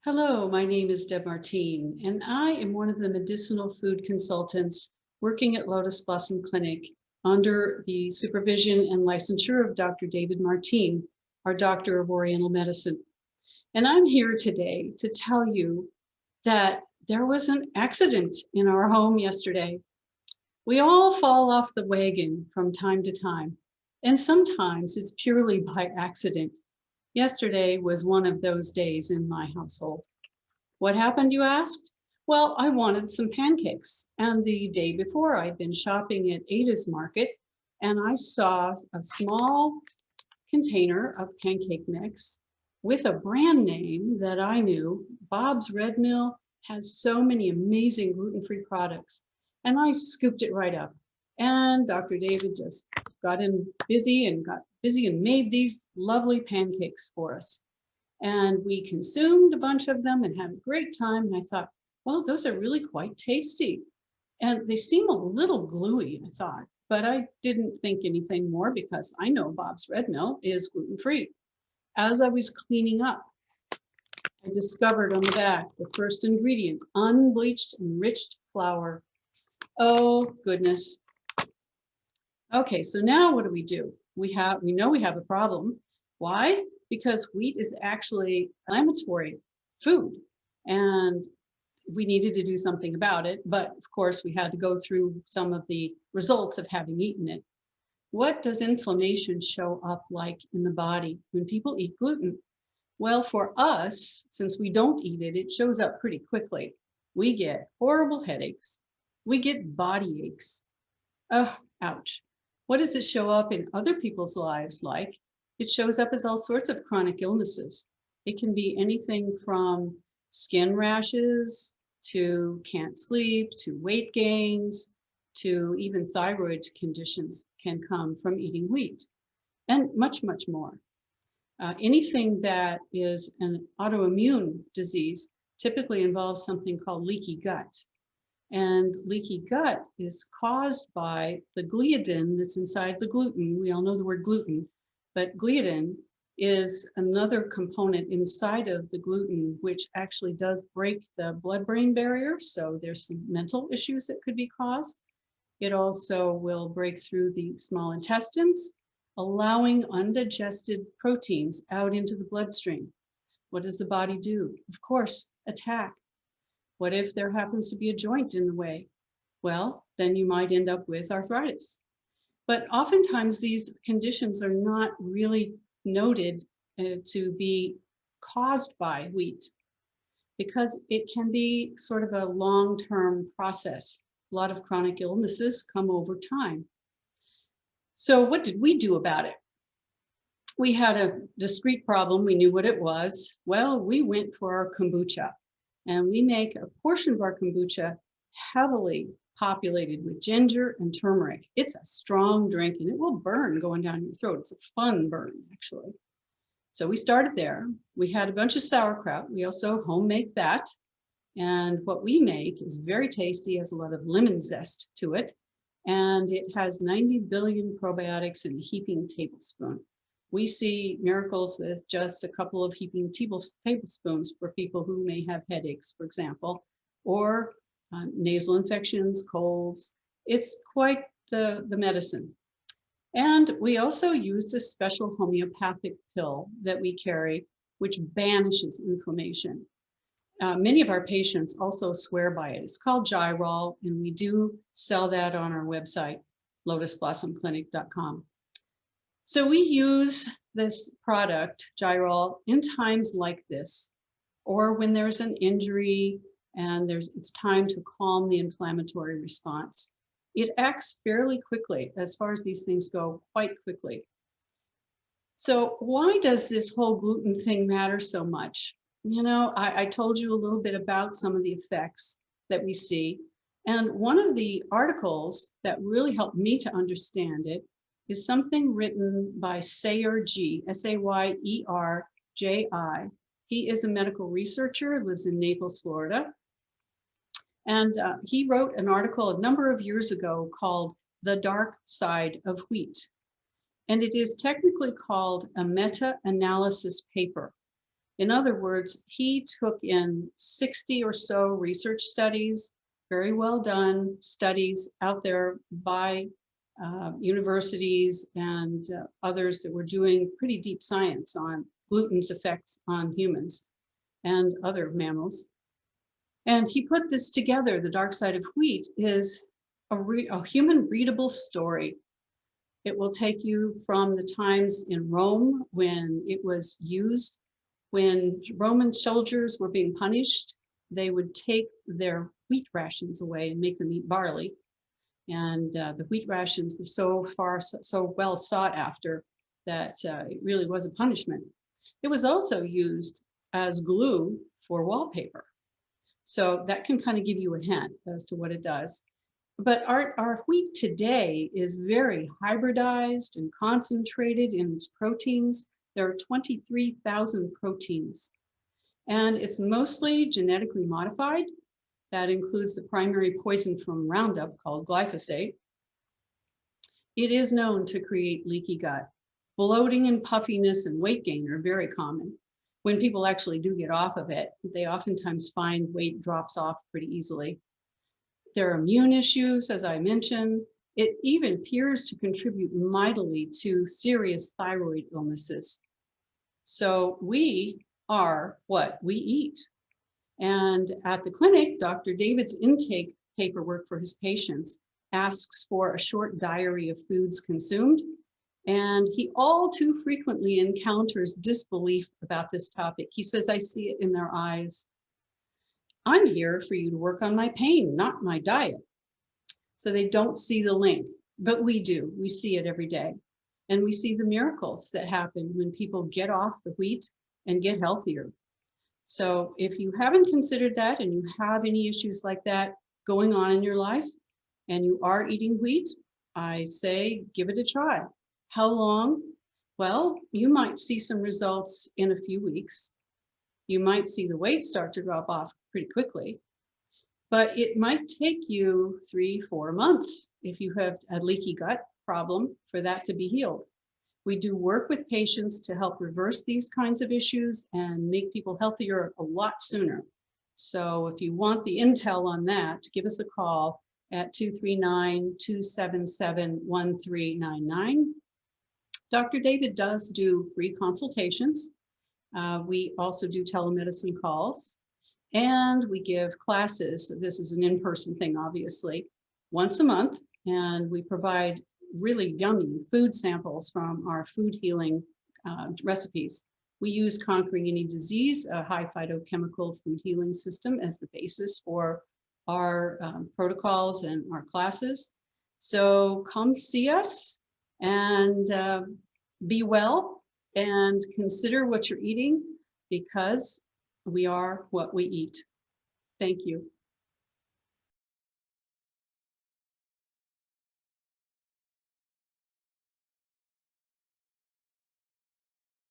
Hello, my name is Deb Martin, and I am one of the medicinal food consultants working at Lotus Blossom Clinic under the supervision and licensure of Dr. David Martin, our doctor of Oriental medicine. And I'm here today to tell you that there was an accident in our home yesterday. We all fall off the wagon from time to time, and sometimes it's purely by accident. Yesterday was one of those days in my household. What happened, you asked? Well, I wanted some pancakes, and the day before I'd been shopping at Ada's Market, and I saw a small container of pancake mix with a brand name that I knew. Bob's Red Mill has so many amazing gluten-free products, and I scooped it right up. And Dr. David just got busy and made these lovely pancakes for us. And we consumed a bunch of them and had a great time. And I thought, well, those are really quite tasty. And they seem a little gluey, I thought, but I didn't think anything more because I know Bob's Red Mill is gluten-free. As I was cleaning up, I discovered on the back the first ingredient, unbleached enriched flour. Oh, goodness. Okay, so now what do? We know we have a problem. Why? Because wheat is actually inflammatory food, and we needed to do something about it. But of course, we had to go through some of the results of having eaten it. What does inflammation show up like in the body when people eat gluten? Well, for us, since we don't eat it, it shows up pretty quickly. We get horrible headaches. We get body aches. Oh, ouch. What does it show up in other people's lives like? It shows up as all sorts of chronic illnesses. It can be anything from skin rashes to can't sleep, to weight gains, to even thyroid conditions can come from eating wheat, and much, much more. Anything that is an autoimmune disease typically involves something called leaky gut. And leaky gut is caused by the gliadin that's inside the gluten. We all know the word gluten, but gliadin is another component inside of the gluten, which actually does break the blood-brain barrier. So there's some mental issues that could be caused. It also will break through the small intestines, allowing undigested proteins out into the bloodstream. What does the body do? Of course, attack. What if there happens to be a joint in the way? Well, then you might end up with arthritis. But oftentimes these conditions are not really noted to be caused by wheat because it can be sort of a long-term process. A lot of chronic illnesses come over time. So what did we do about it? We had a discrete problem. We knew what it was. Well, we went for our kombucha. And we make a portion of our kombucha heavily populated with ginger and turmeric. It's a strong drink and it will burn going down your throat. It's a fun burn, actually. So we started there. We had a bunch of sauerkraut. We also home make that. And what we make is very tasty, has a lot of lemon zest to it. And it has 90 billion probiotics in a heaping tablespoon. We see miracles with just a couple of heaping tablespoons for people who may have headaches, for example, or nasal infections, colds. It's quite the medicine. And we also used a special homeopathic pill that we carry, which banishes inflammation. Many of our patients also swear by it. It's called Gyrol, and we do sell that on our website, lotusblossomclinic.com. So we use this product, Gyrol, in times like this, or when there's an injury and it's time to calm the inflammatory response. It acts fairly quickly, as far as these things go, quite quickly. So why does this whole gluten thing matter so much? You know, I told you a little bit about some of the effects that we see. And one of the articles that really helped me to understand it is something written by Sayer G, S-A-Y-E-R-J-I. He is a medical researcher, lives in Naples, Florida. And he wrote an article a number of years ago called The Dark Side of Wheat. And it is technically called a meta-analysis paper. In other words, he took in 60 or so research studies, very well done studies out there by universities and others that were doing pretty deep science on gluten's effects on humans and other mammals. And he put this together. The Dark Side of Wheat is a human readable story. It will take you from the times in Rome when it was used. When Roman soldiers were being punished, they would take their wheat rations away and make them eat barley. And the wheat rations were so well sought after that it really was a punishment. It was also used as glue for wallpaper. So that can kind of give you a hint as to what it does. But our wheat today is very hybridized and concentrated in its proteins. There are 23,000 proteins, and it's mostly genetically modified. That includes the primary poison from Roundup called glyphosate. It is known to create leaky gut. Bloating and puffiness and weight gain are very common. When people actually do get off of it, they oftentimes find weight drops off pretty easily. There are immune issues, as I mentioned. It even appears to contribute mightily to serious thyroid illnesses. So we are what we eat. And at the clinic, Dr. David's intake paperwork for his patients asks for a short diary of foods consumed. And he all too frequently encounters disbelief about this topic. He says, I see it in their eyes. I'm here for you to work on my pain, not my diet. So they don't see the link, but we do. We see it every day. And we see the miracles that happen when people get off the wheat and get healthier. So if you haven't considered that and you have any issues like that going on in your life and you are eating wheat, I say give it a try. How long? Well, you might see some results in a few weeks. You might see the weight start to drop off pretty quickly, but it might take you 3-4 months if you have a leaky gut problem for that to be healed. We do work with patients to help reverse these kinds of issues and make people healthier a lot sooner. So if you want the intel on that, give us a call at 239-277-1399. Dr. David does do free consultations. We also do telemedicine calls, and we give classes. This is an in-person thing, obviously, once a month, and we provide really yummy food samples from our food healing recipes. We use Conquering Any Disease, a high phytochemical food healing system, as the basis for our protocols and our classes. So come see us and be well and consider what you're eating, because we are what we eat. Thank you.